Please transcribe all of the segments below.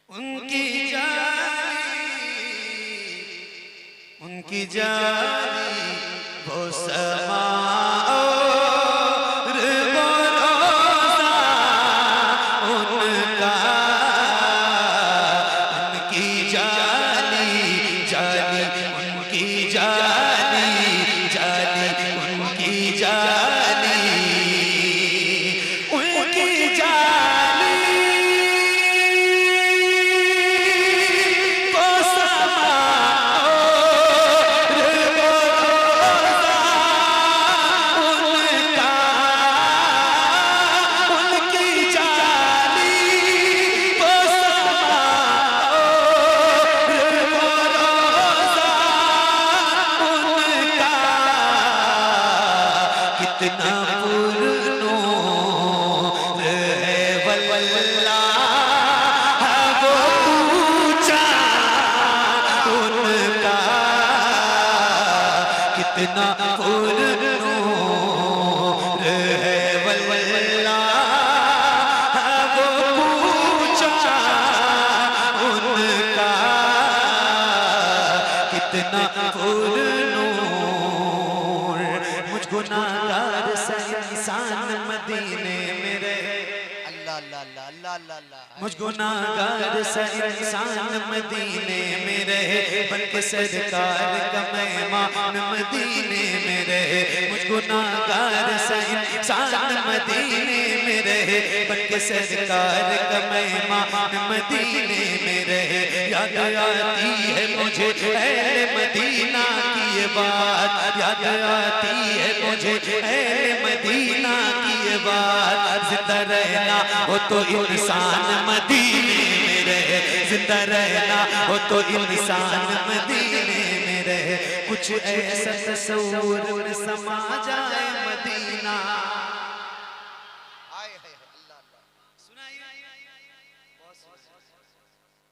उनकी जानी वो समा और वो रोज़ा उनका, उनकी जानी जानी उनकी जानी जानी उनकी जानी उनकी जानी वो समा कितना पुरनूर है वल्लाह वो पूछा उनका, कितना पुरनूर है वल्लाह वो पूछा उनका, कितना पुरनूर। मुझ गुनाहगार से इंसान मदीने में रहे, अल्लाह अल्लाह अल्लाह अल्लाह अल्लाह अल्लाह। मुझ गुनाहगार से इंसान मदीने में रहे, बनके सरकार का मेहमान मदीने में रहे। मुझ गुनाहगार से इंसान मदीने में रहे, बनके सरकार का मेहमान मदीने में रहे। याद आती है मुझे अहले मदीना की ये बात, याद आती है मुझे अहले मदीना की ये बात। जिंदा रहना हो तो इंसान मदीने में रहे, जिंदा रहना हो तो इंसान मदीने में रहे। कुछ ऐसा तस्वूर में समा जाए मदीना।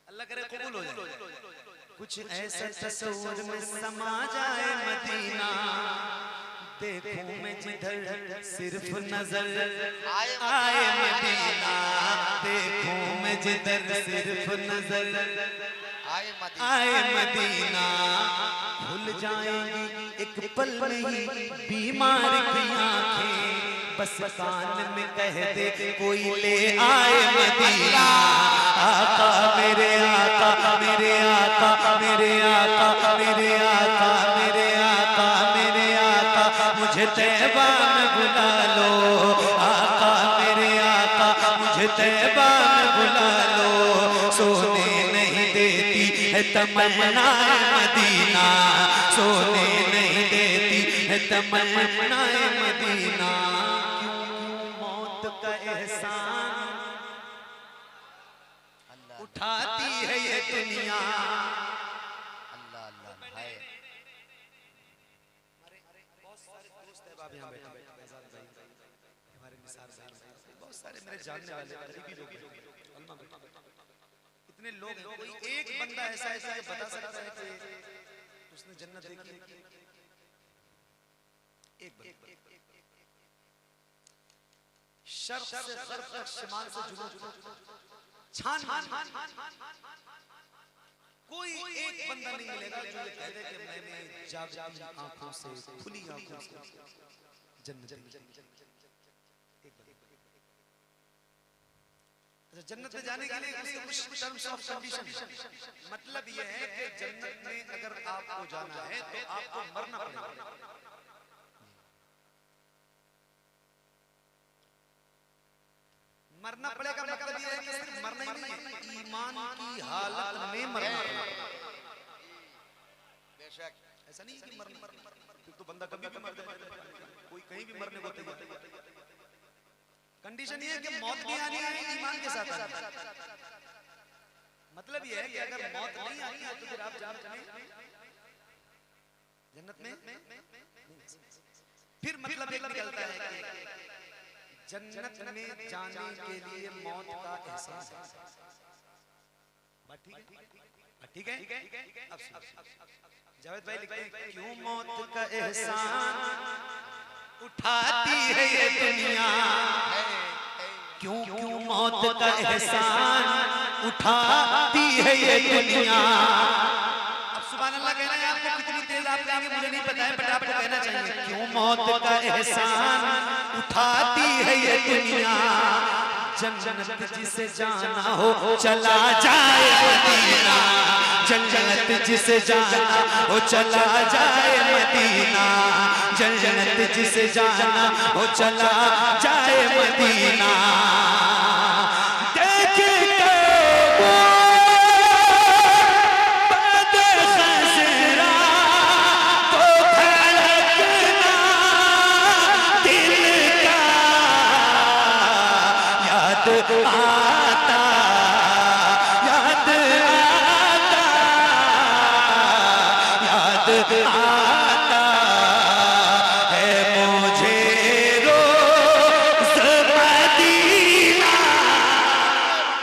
अल्लाह करे कबूल हो जाए। कुछ ऐसा तस्वूर में समा जाए मदीना, देखूं मैं जिधर सिर्फ नजर आए मदीना, देखूं मैं जिधर सिर्फ नजर आए मदीना। भूल जाएंगी एक पल में ही बीमार की आंखें, बस कान में कह दे कोई ले आए मदीना। आका मेरे आका मेरे आका मेरे आका मेरे आका मेरे आका मेरे आका, मुझे तैबा में बुला लो। आका मेरे आका मुझे तैबा में बुला लो। सोने नहीं देती है तमन्ना मदीना, सोने नहीं देती है तमन्ना मदीना। मौत का एहसान उठाती है ये दुनिया। अल्लाह अल्लाह है। बहुत सारे दोस्त हैं बाब यहाँ बैठे, आजाद भाई, हमारे निसार भाई, बहुत सारे मेरे जानने वाले करीबी लोग हैं। इतने लोग हैं, कोई एक बंदा ऐसा ऐसा बता सकता है कि उसने जन्नत देखी? एक बंदा। शर्क़ से ग़र्ब तक, शिमाल से जुनूब छान कोई एक बंदा नहीं मिलेगा जो ये कह दे कि मैंने जागती आंखों से, खुली आंखों से जन्नत देखी। जन्नत में जाने के लिए कुछ टर्म्स ऑफ कंडीशन, मतलब ये है कि जन्नत में अगर आपको जाना है तो आपको मरना पड़ेगा। मरना पड़ेगा मतलब ये है कि सिर्फ मरना ही नहीं है, ईमान की हालत में मरना पड़ेगा। बेशक ऐसा नहीं कि मरना, फिर तो बंदा कभी भी मर जाए, कोई कहीं भी मरने को तैयार है। कंडीशन ये है कि मौत भी आनी है ईमान के साथ। मतलब ये है कि अगर मौत नहीं आनी है तो फिर आप जन्नत में फिर मतलब एक निकलता है कि जन्नत में जाने के लिए मौत का एहसास है। ठीक है? अब जावेद भाई लिखते हैं, क्यों मौत का एहसान उठाती है ये दुनिया, क्यों क्यों मौत का एहसान उठाती है ये दुनिया। अब सुभान अल्लाह कहना है आपको, कितनी तेज आप कहेंगे मुझे नहीं पता है, बट आपको कहना चाहिए। क्यों मौत का एहसान उठाती है ये दुनिया, जन्नत जिसे जाना हो चला जाए मदीना, जन्नत जिसे जाना हो चला जाए मदीना, जन्नत जिसे जाना हो चला जाए मदीना। आता याद आता याद आता है मुझे रोज़ मदीना।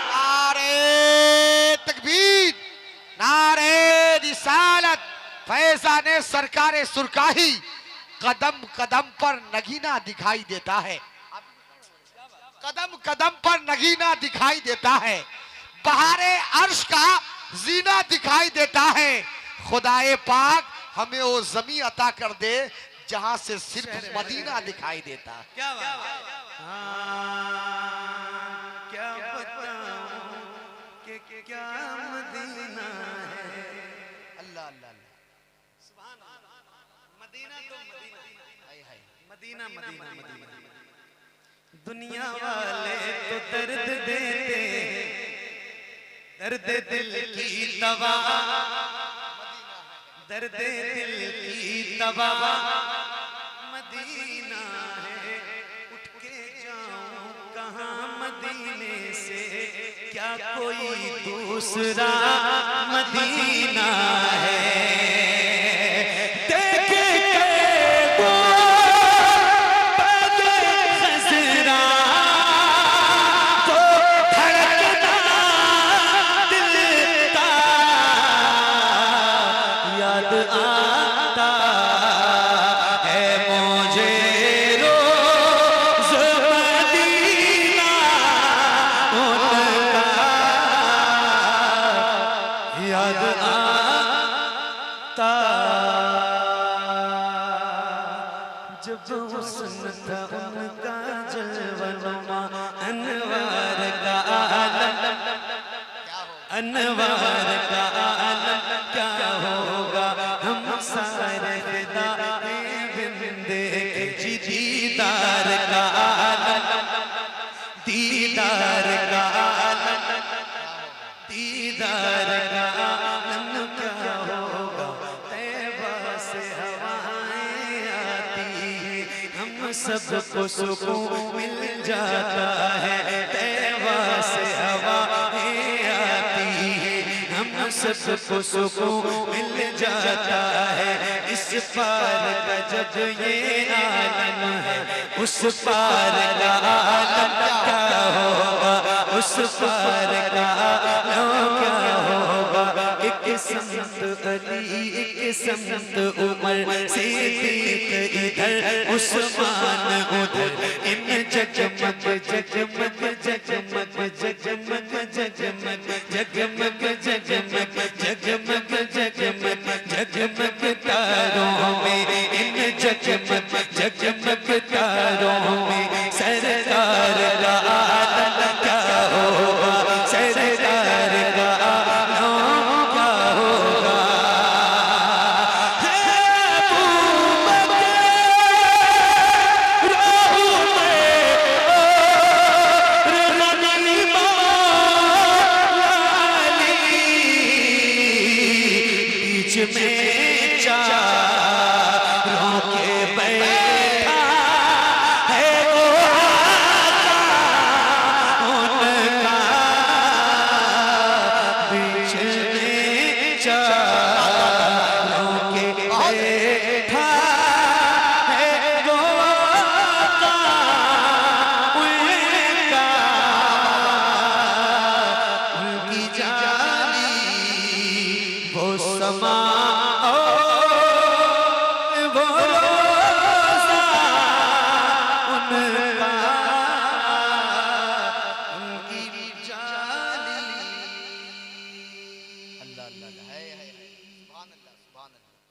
नारे तकबीर, नारे रिसालत। फैज़ाने सरकारे सुरकाही कदम कदम पर नगीना दिखाई देता है, कदम कदम पर नगीना दिखाई देता है, बहारे अर्श का जीना दिखाई देता है। खुदाए पाक हमें वो जमी अता कर दे जहां से सिर्फ मदीना दिखाई देता। क्या बात, क्या बताऊं कि क्या मदीना है। अल्लाह अल्लाह सुभान अल्लाह। मदीना तो मदीना, हाय हाय। Medina Medina Medina. दुनिया वाले तो दर्द देते, दर्द दिल की दवा, दर्द दिल की दवा मदीना है। उठ के जाऊं कहाँ मदीने से, क्या कोई दूसरा मदीना है। जब हुस्न था उनका जलवा, अनवार का आलम, अनवार का आलम क्या होगा। हम सारे फिदा बिंदे जी दीदार का आलम, दीदार का आलम, दीदार का आलम क्या होगा। तैबा से हवाएं आती है, हम सबको सुकून मिल जाता है। तैबा से हवाएं आती है, हम सबको सुकून मिल जाता है। इस पार का जब ये आलम है, उस पार का आलम क्या होगा। उस पार का आलम क्या होगा। एक संत अली, एक संत उमर, सिद्दीक इधर, उस्मान उधर, इन जगमग जगमग जगमग जगमग जगमग जगमग जगमग जगमग जगमग जगमग तारों में, इन जगमग जगमग तारों में सरकार का आलम क्या होगा। सरकार का आलम क्या होगा। बीच में चारों के बैठा है वो आका उनका। बीच में चारों के बैठा है वो आका उनका। उनकी जाली वो समा वो रोज़ा उनका। उनकी जाली अल्लाह है सुभान अल्लाह सुभान अल्लाह।